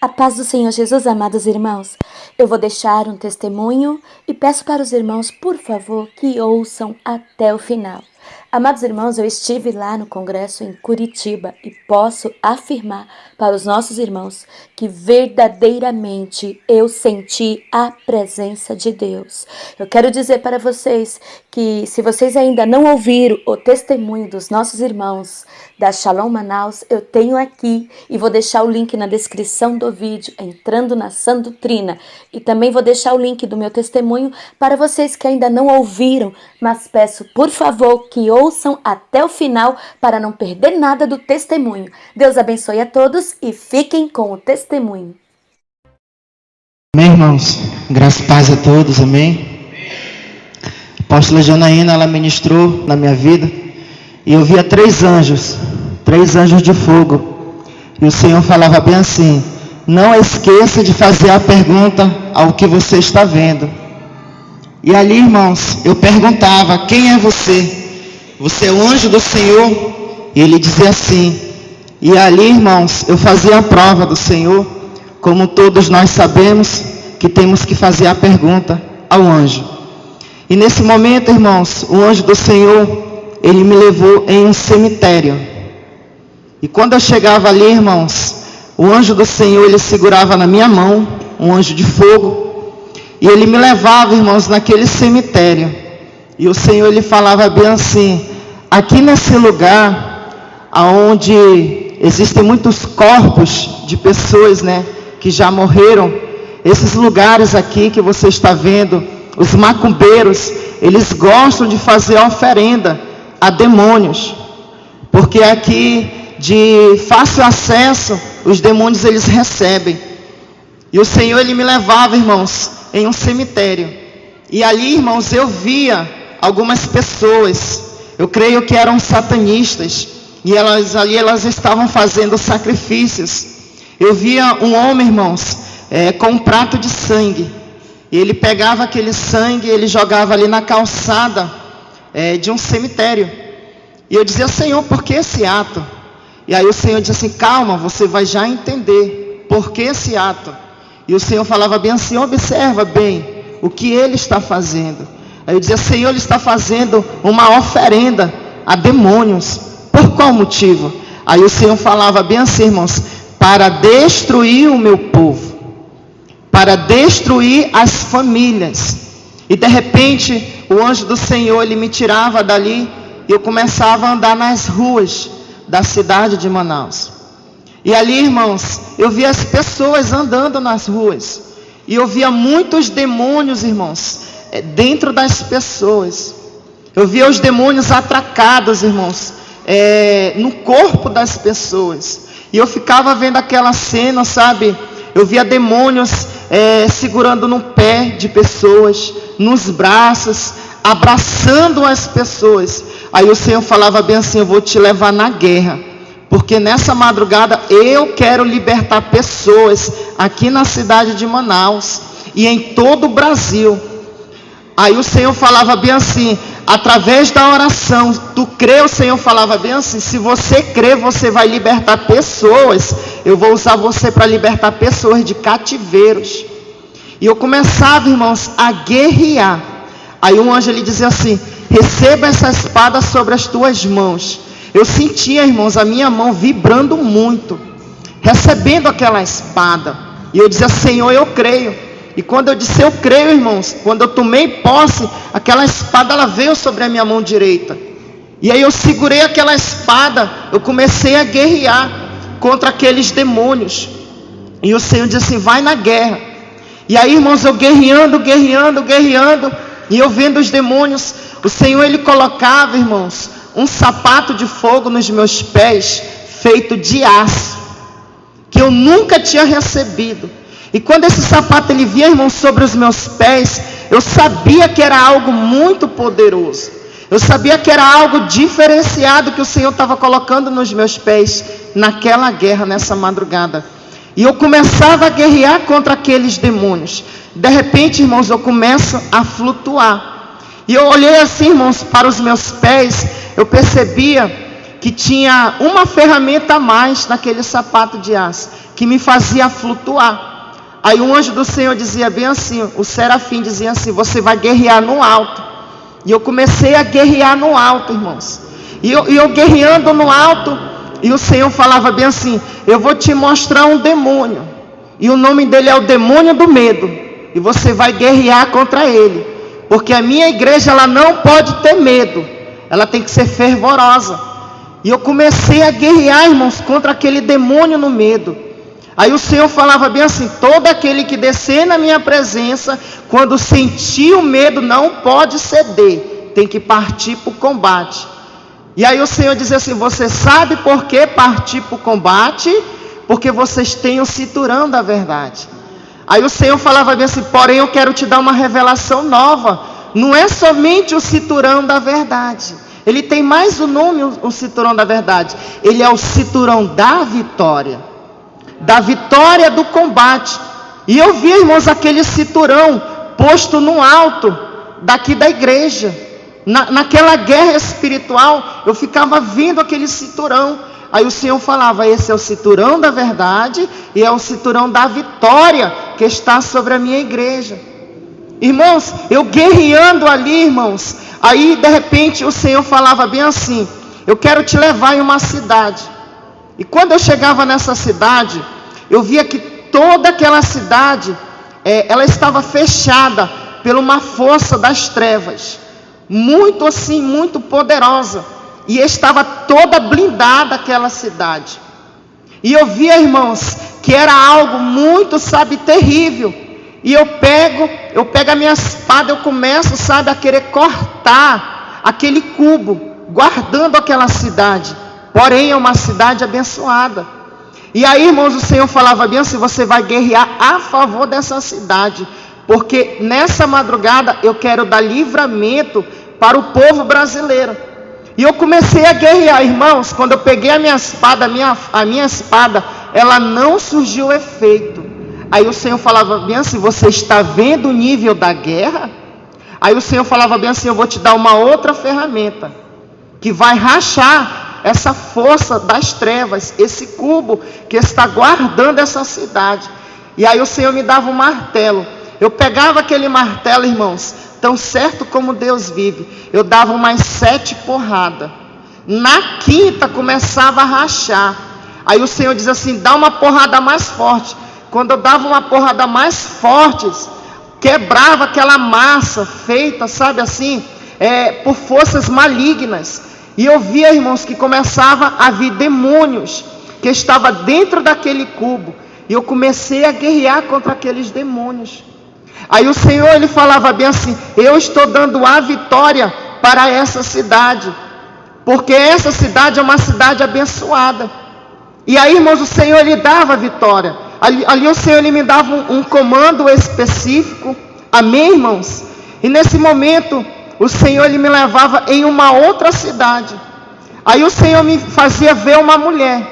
A paz do Senhor Jesus, amados irmãos. Eu vou deixar um testemunho e peço para os irmãos, por favor, que ouçam até o final. Amados irmãos, eu estive lá no congresso em Curitiba e posso afirmar para os nossos irmãos que verdadeiramente eu senti a presença de Deus. Eu quero dizer para vocês que se vocês ainda não ouviram o testemunho dos nossos irmãos da Shalom Manaus, eu tenho aqui e vou deixar o link na descrição do vídeo, entrando na Sã Doutrina. E também vou deixar o link do meu testemunho para vocês que ainda não ouviram, mas peço, por favor, que ouçam até o final para não perder nada do testemunho. Deus abençoe a todos e fiquem com o testemunho. Amém, irmãos? Graça e paz a todos, amém? A apóstola Janaína, ela ministrou na minha vida e eu via três anjos de fogo. E o Senhor falava bem assim: não esqueça de fazer a pergunta ao que você está vendo. E ali, irmãos, eu perguntava: quem é você? Você é o anjo do Senhor? E ele dizia assim. E ali, irmãos, eu fazia a prova do Senhor, como todos nós sabemos que temos que fazer a pergunta ao anjo. E nesse momento, irmãos, o anjo do Senhor, ele me levou em um cemitério. E quando eu chegava ali, irmãos, o anjo do Senhor, ele segurava na minha mão, um anjo de fogo, e ele me levava, irmãos, naquele cemitério. E o Senhor, ele falava bem assim: aqui nesse lugar, onde existem muitos corpos de pessoas, que já morreram, esses lugares aqui que você está vendo, os macumbeiros, eles gostam de fazer oferenda a demônios, porque aqui de fácil acesso, os demônios eles recebem. E o Senhor, ele me levava, irmãos, em um cemitério. E ali, irmãos, eu via algumas pessoas, eu creio que eram satanistas, e elas estavam fazendo sacrifícios. Eu via um homem, irmãos, com um prato de sangue. E ele pegava aquele sangue, ele jogava ali na calçada de um cemitério. E eu dizia: Senhor, por que esse ato? E aí o Senhor disse assim: calma, você vai já entender por que esse ato. E o Senhor falava bem assim: observa bem o que ele está fazendo. Aí eu dizia: Senhor, ele está fazendo uma oferenda a demônios. Por qual motivo? Aí o Senhor falava bem assim, irmãos: para destruir o meu povo, para destruir as famílias. E de repente o anjo do Senhor, ele me tirava dali e eu começava a andar nas ruas da cidade de Manaus. E ali, irmãos, eu via as pessoas andando nas ruas, e eu via muitos demônios, irmãos, dentro das pessoas. Eu via os demônios atracados, irmãos, no corpo das pessoas. E eu ficava vendo aquela cena, sabe? Eu via demônios segurando no pé de pessoas, nos braços, abraçando as pessoas. Aí o Senhor falava bem assim: eu vou te levar na guerra, porque nessa madrugada eu quero libertar pessoas aqui na cidade de Manaus e em todo o Brasil. Aí o Senhor falava bem assim: através da oração, tu crê? O Senhor falava bem assim: se você crê, você vai libertar pessoas. Eu vou usar você para libertar pessoas de cativeiros. E eu começava, irmãos, a guerrear. Aí um anjo, ele dizia assim: receba essa espada sobre as tuas mãos. Eu sentia, irmãos, a minha mão vibrando muito, recebendo aquela espada. E eu dizia: Senhor, eu creio. E quando eu disse eu creio, irmãos, quando eu tomei posse, aquela espada ela veio sobre a minha mão direita. E aí eu segurei aquela espada, eu comecei a guerrear contra aqueles demônios. E o Senhor disse assim: vai na guerra. E aí, irmãos, eu guerreando, e eu vendo os demônios. O Senhor, ele colocava, irmãos, um sapato de fogo nos meus pés, feito de aço, que eu nunca tinha recebido. E quando esse sapato ele vinha, irmãos, sobre os meus pés, eu sabia que era algo muito poderoso. Eu sabia que era algo diferenciado que o Senhor estava colocando nos meus pés naquela guerra, nessa madrugada. E eu começava a guerrear contra aqueles demônios. De repente, irmãos, eu começo a flutuar. E eu olhei assim, irmãos, para os meus pés. Eu percebia que tinha uma ferramenta a mais naquele sapato de aço, que me fazia flutuar. Aí um anjo do Senhor dizia bem assim, o serafim dizia assim: você vai guerrear no alto. E eu comecei a guerrear no alto, irmãos. E eu guerreando no alto, e o Senhor falava bem assim: eu vou te mostrar um demônio, e o nome dele é o demônio do medo, e você vai guerrear contra ele, porque a minha igreja, ela não pode ter medo, ela tem que ser fervorosa. E eu comecei a guerrear, irmãos, contra aquele demônio no medo. Aí o Senhor falava bem assim: todo aquele que descer na minha presença, quando sentir o medo, não pode ceder, tem que partir para o combate. E aí o Senhor dizia assim: você sabe por que partir para o combate? Porque vocês têm o cinturão da verdade. Aí o Senhor falava bem assim: porém eu quero te dar uma revelação nova. Não é somente o cinturão da verdade. Ele tem mais o nome, o cinturão da verdade. Ele é o cinturão da vitória. Da vitória do combate. E eu vi, irmãos, aquele cinturão posto no alto daqui da igreja. Naquela guerra espiritual, eu ficava vendo aquele cinturão. Aí o Senhor falava: esse é o cinturão da verdade e é o cinturão da vitória que está sobre a minha igreja. Irmãos, eu guerreando ali, irmãos. Aí de repente o Senhor falava bem assim: eu quero te levar em uma cidade. E quando eu chegava nessa cidade, eu via que toda aquela cidade, ela estava fechada por uma força das trevas, muito assim, muito poderosa, e estava toda blindada aquela cidade. E eu via, irmãos, que era algo muito, terrível. E eu pego a minha espada, eu começo, a querer cortar aquele cubo, guardando aquela cidade. Porém é uma cidade abençoada. E aí, irmãos, o Senhor falava bem assim: você vai guerrear a favor dessa cidade, porque nessa madrugada eu quero dar livramento para o povo brasileiro. E eu comecei a guerrear, irmãos. Quando eu peguei a minha espada, a minha espada, ela não surgiu efeito. Aí o Senhor falava bem assim: você está vendo o nível da guerra? Aí o Senhor falava bem assim: eu vou te dar uma outra ferramenta, que vai rachar essa força das trevas, esse cubo que está guardando essa cidade. E aí o Senhor me dava um martelo. Eu pegava aquele martelo, irmãos, tão certo como Deus vive, eu dava umas 7 porradas. Na quinta começava a rachar. Aí o Senhor diz assim: dá uma porrada mais forte. Quando eu dava uma porrada mais forte, quebrava aquela massa feita, por forças malignas. E eu via, irmãos, que começava a vir demônios que estavam dentro daquele cubo. E eu comecei a guerrear contra aqueles demônios. Aí o Senhor, ele falava bem assim: eu estou dando a vitória para essa cidade, porque essa cidade é uma cidade abençoada. E aí, irmãos, o Senhor, ele dava a vitória. Ali o Senhor, ele me dava um comando específico. Amém, irmãos? E nesse momento, o Senhor, ele me levava em uma outra cidade. Aí o Senhor me fazia ver uma mulher,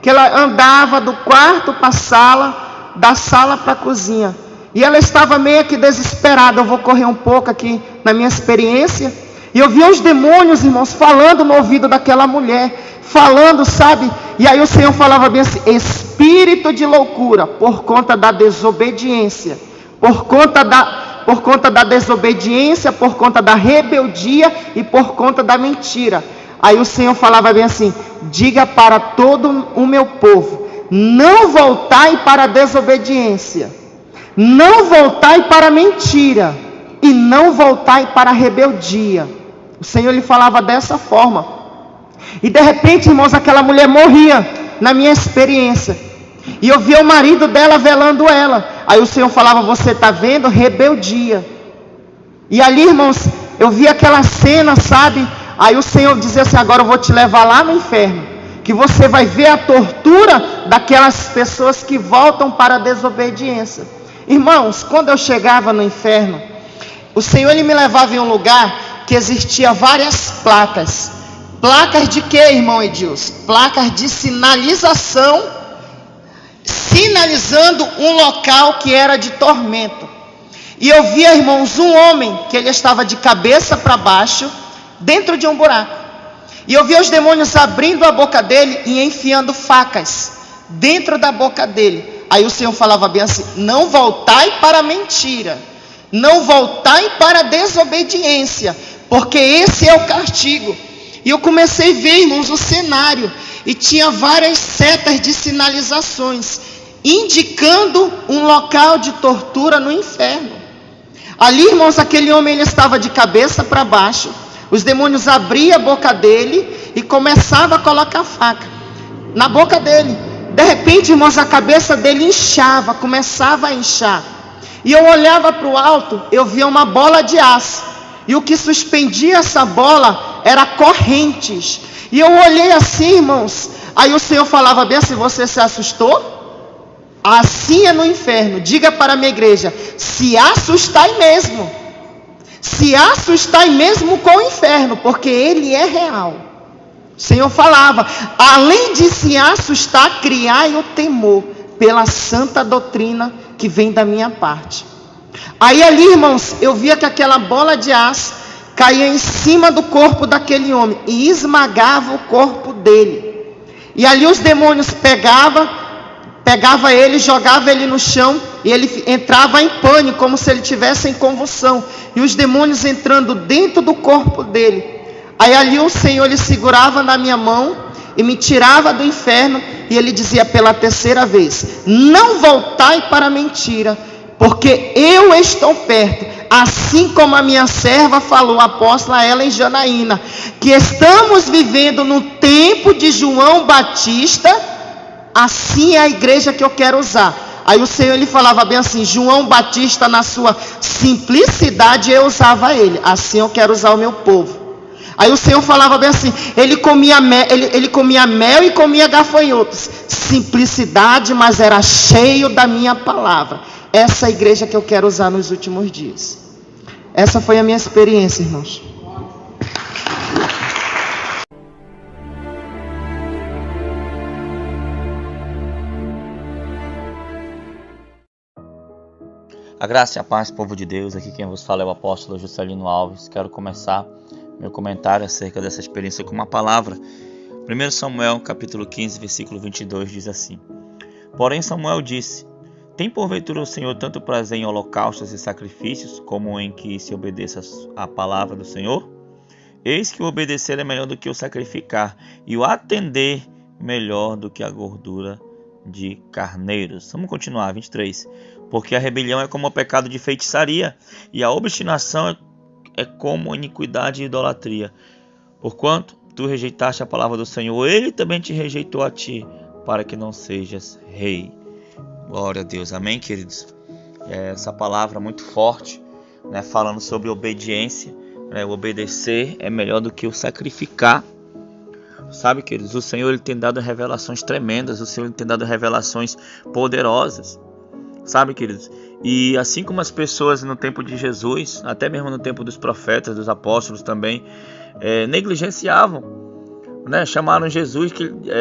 que ela andava do quarto para a sala, da sala para a cozinha. E ela estava meio que desesperada. Eu vou correr um pouco aqui na minha experiência. E eu via os demônios, irmãos, falando no ouvido daquela mulher, falando, E aí o Senhor falava bem assim: espírito de loucura, por conta da desobediência, por conta da desobediência, por conta da rebeldia e por conta da mentira. Aí o Senhor falava bem assim: diga para todo o meu povo, não voltai para a desobediência, não voltai para a mentira e não voltai para a rebeldia. O Senhor lhe falava dessa forma. E de repente, irmãos, aquela mulher morria na minha experiência. E eu via o marido dela velando ela. Aí o Senhor falava: você está vendo? Rebeldia. E ali, irmãos, eu via aquela cena, Aí o Senhor dizia assim: agora eu vou te levar lá no inferno, que você vai ver a tortura daquelas pessoas que voltam para a desobediência. Irmãos, quando eu chegava no inferno, o Senhor, ele me levava em um lugar que existia várias placas. Placas de quê, irmão Edilson? Placas de sinalização, sinalizando um local que era de tormento. E eu via, irmãos, um homem que ele estava de cabeça para baixo, dentro de um buraco. E eu via os demônios abrindo a boca dele e enfiando facas dentro da boca dele. Aí o Senhor falava bem assim: não voltai para a mentira, não voltai para a desobediência, porque esse é o castigo. E eu comecei a ver, irmãos, o cenário, e tinha várias setas de sinalizações, indicando um local de tortura no inferno. Ali, irmãos, aquele homem, ele estava de cabeça para baixo, os demônios abriam a boca dele e começavam a colocar faca na boca dele. De repente, irmãos, a cabeça dele inchava, começava a inchar. E eu olhava para o alto, eu via uma bola de aço. E o que suspendia essa bola era correntes. E eu olhei assim, irmãos. Aí o Senhor falava bem assim: você se assustou? Assim é no inferno. Diga para a minha igreja: se assustai mesmo. Se assustai mesmo com o inferno, porque ele é real. O Senhor falava: além de se assustar, criai o temor pela santa doutrina que vem da minha parte. Aí ali, irmãos, eu via que aquela bola de aço caía em cima do corpo daquele homem e esmagava o corpo dele. E ali os demônios pegava ele, jogava ele no chão, e ele entrava em pânico, como se ele tivesse em convulsão, e os demônios entrando dentro do corpo dele. Aí ali o Senhor, ele segurava na minha mão e me tirava do inferno, e ele dizia pela terceira vez: não voltai para a mentira, porque eu estou perto, assim como a minha serva falou, a apóstola Ellen Janaína, que estamos vivendo no tempo de João Batista. Assim é a igreja que eu quero usar. Aí o Senhor, ele falava bem assim: João Batista, na sua simplicidade, eu usava ele. Assim eu quero usar o meu povo. Aí o Senhor falava bem assim: ele comia mel e comia gafanhotos. Simplicidade, mas era cheio da minha palavra. Essa é a igreja que eu quero usar nos últimos dias. Essa foi a minha experiência, irmãos. A graça e a paz, povo de Deus. Aqui quem vos fala é o apóstolo Juscelino Alves. Quero começar meu comentário acerca dessa experiência com uma palavra. 1 Samuel capítulo 15, versículo 22 diz assim: porém Samuel disse: tem porventura o Senhor tanto prazer em holocaustos e sacrifícios, como em que se obedeça a palavra do Senhor? Eis que o obedecer é melhor do que o sacrificar, e o atender melhor do que a gordura de carneiros. Vamos continuar, 23. Porque a rebelião é como o pecado de feitiçaria, e a obstinação é como iniquidade e idolatria. Porquanto tu rejeitaste a palavra do Senhor, ele também te rejeitou a ti, para que não sejas rei. Glória a Deus, amém, queridos? Essa palavra muito forte, né, falando sobre obediência, né, o obedecer é melhor do que o sacrificar. Sabe, queridos, o Senhor, ele tem dado revelações tremendas, o Senhor, ele tem dado revelações poderosas. Sabe, queridos? E assim como as pessoas no tempo de Jesus, até mesmo no tempo dos profetas, dos apóstolos também, negligenciavam, né? Chamaram Jesus,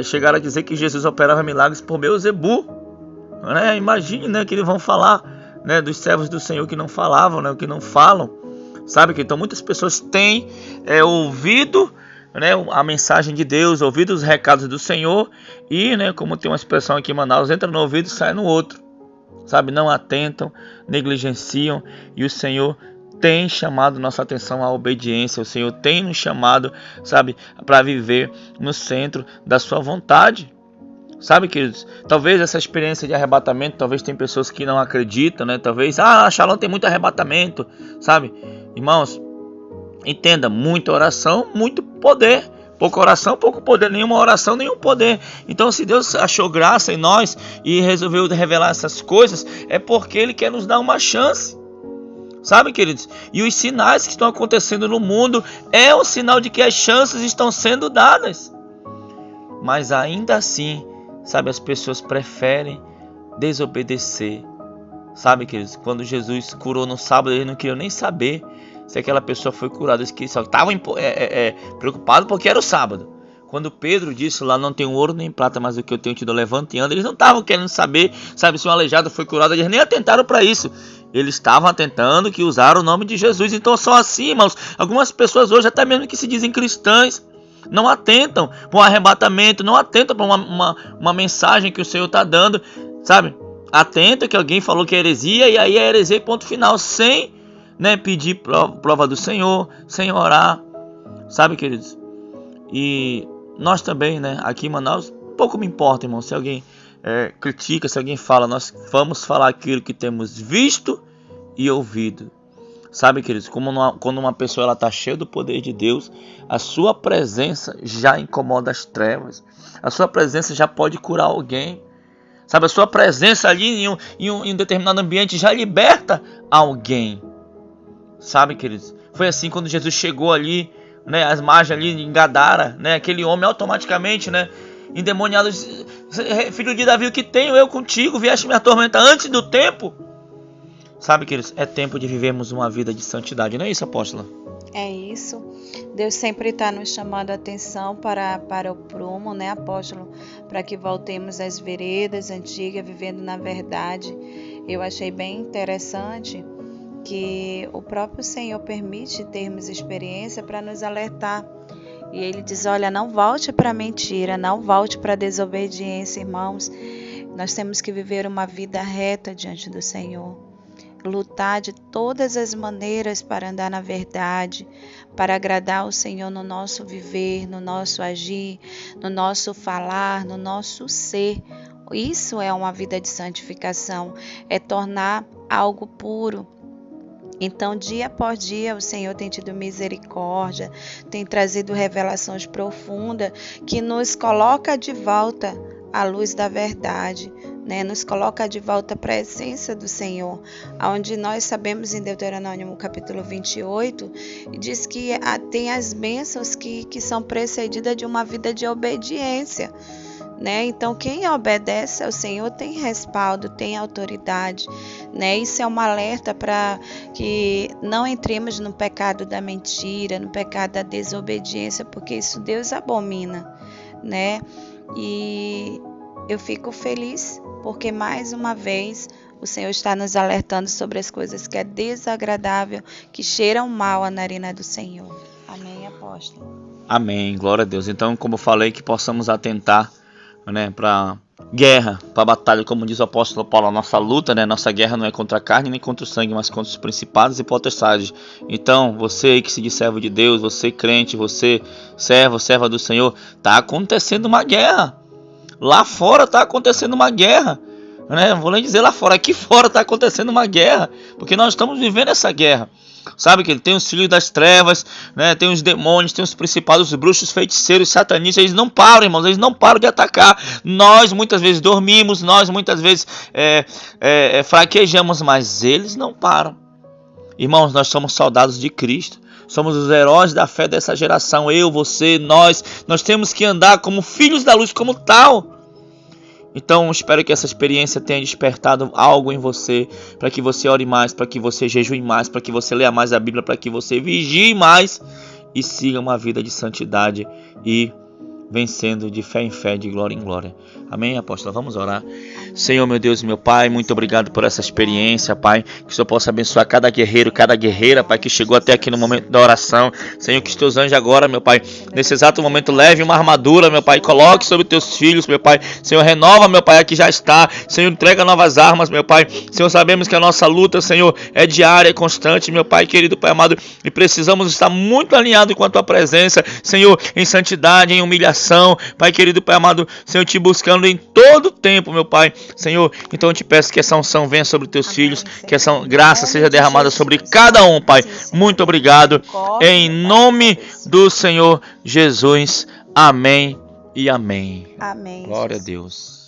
chegaram a dizer que Jesus operava milagres por Beelzebu, né? Imagine, né, que eles vão falar, né, dos servos do Senhor que não falavam, né, que não falam. Sabe, que então muitas pessoas têm ouvido, né, a mensagem de Deus, ouvido os recados do Senhor, e, né, como tem uma expressão aqui em Manaus, entra no ouvido e sai no outro. Sabe, não atentam, negligenciam, e o Senhor tem chamado nossa atenção à obediência. O Senhor tem nos chamado, sabe, para viver no centro da sua vontade. Sabe, queridos, talvez essa experiência de arrebatamento, talvez tem pessoas que não acreditam, né? Talvez, Shalom tem muito arrebatamento, sabe? Irmãos, entenda, muita oração, muito poder. Pouca oração, pouco poder. Nenhuma oração, nenhum poder. Então, se Deus achou graça em nós e resolveu revelar essas coisas, é porque Ele quer nos dar uma chance. Sabe, queridos? E os sinais que estão acontecendo no mundo é um sinal de que as chances estão sendo dadas. Mas ainda assim, sabe, as pessoas preferem desobedecer. Sabe, queridos? Quando Jesus curou no sábado, eles não queriam nem saber se aquela pessoa foi curada. Eles estavam preocupados porque era o sábado. Quando Pedro disse lá: não tenho ouro nem prata, mas o que eu tenho te dou, levanta e anda, eles não estavam querendo saber, sabe, se um aleijado foi curado. Eles nem atentaram para isso. Eles estavam atentando que usaram o nome de Jesus. Então são assim, irmãos, algumas pessoas hoje, até mesmo que se dizem cristãs, não atentam para um arrebatamento, não atentam para uma mensagem que o Senhor está dando, sabe? Atenta que alguém falou que é heresia, e aí é heresia e ponto final, sem, né, pedir prova do Senhor, sem orar, sabe, queridos? E nós também, né, aqui em Manaus, pouco me importa, irmão, se alguém critica, se alguém fala, nós vamos falar aquilo que temos visto e ouvido. Sabe, queridos, quando uma pessoa está cheia do poder de Deus, a sua presença já incomoda as trevas, a sua presença já pode curar alguém. Sabe, a sua presença ali em um determinado ambiente já liberta alguém. Sabe, queridos? Foi assim quando Jesus chegou ali, né, às margens ali em Gadara, né, aquele homem automaticamente, né, endemoniado, filho de Davi, o que tenho eu contigo? Vieste me atormentar antes do tempo. Sabe, queridos, é tempo de vivermos uma vida de santidade, não é isso, apóstola? É isso. Deus sempre está nos chamando a atenção para o prumo, né, apóstolo? Para que voltemos às veredas antigas, vivendo na verdade. Eu achei bem interessante que o próprio Senhor permite termos experiência para nos alertar. E Ele diz, olha, não volte para a mentira, não volte para a desobediência, irmãos. Nós temos que viver uma vida reta diante do Senhor. Lutar de todas as maneiras para andar na verdade, para agradar o Senhor no nosso viver, no nosso agir, no nosso falar, no nosso ser. Isso é uma vida de santificação, é tornar algo puro. Então, dia após dia, o Senhor tem tido misericórdia, tem trazido revelações profundas que nos coloca de volta à luz da verdade, né? Nos coloca de volta para a essência do Senhor, onde nós sabemos em Deuteronômio capítulo 28, diz que tem as bênçãos que são precedidas de uma vida de obediência, né? Então, quem obedece ao Senhor tem respaldo, tem autoridade, né? Isso é um alerta para que não entremos no pecado da mentira, no pecado da desobediência, porque isso Deus abomina, né? E eu fico feliz porque mais uma vez o Senhor está nos alertando sobre as coisas que é desagradável, que cheiram mal à narina do Senhor. Amém, apóstolo? Amém, glória a Deus. Então, como eu falei, que possamos atentar, né, para guerra, para batalha, como diz o apóstolo Paulo, a nossa luta, né, nossa guerra não é contra a carne nem contra o sangue, mas contra os principados e potestades. Então, você aí que se diz servo de Deus, você crente, você serva do Senhor, está acontecendo uma guerra. Lá fora está acontecendo uma guerra, né? Vou nem dizer lá fora, aqui fora está acontecendo uma guerra, porque nós estamos vivendo essa guerra. Sabe que ele tem os filhos das trevas, né? Tem os demônios, tem os principados, os bruxos, feiticeiros, satanistas. Eles não param, irmãos, eles não param de atacar. Nós muitas vezes dormimos, nós muitas vezes fraquejamos, mas eles não param. Irmãos, nós somos soldados de Cristo, somos os heróis da fé dessa geração. Eu, você, nós temos que andar como filhos da luz, como tal. Então, espero que essa experiência tenha despertado algo em você, para que você ore mais, para que você jejue mais, para que você leia mais a Bíblia, para que você vigie mais e siga uma vida de santidade e vencendo de fé em fé, de glória em glória. Amém, apóstola? Vamos orar. Senhor, meu Deus e meu Pai, muito obrigado por essa experiência, Pai. Que o Senhor possa abençoar cada guerreiro, cada guerreira, Pai, que chegou até aqui no momento da oração. Senhor, que os teus anjos agora, meu Pai, nesse exato momento, leve uma armadura, meu Pai, coloque sobre os teus filhos, meu Pai. Senhor, renova, meu Pai, aqui já está. Senhor, entrega novas armas, meu Pai. Senhor, sabemos que a nossa luta, Senhor, é diária, é constante, meu Pai, querido Pai amado, e precisamos estar muito alinhados com a tua presença, Senhor, em santidade, em humilhação, Pai, querido Pai amado, Senhor, te buscando em todo tempo, meu Pai, Senhor. Então eu te peço que essa unção venha sobre os teus filhos, Senhor, que essa graça seja derramada sobre cada um, Pai. Muito obrigado, em nome do Senhor Jesus. Amém e amém. Amém. Glória a Deus.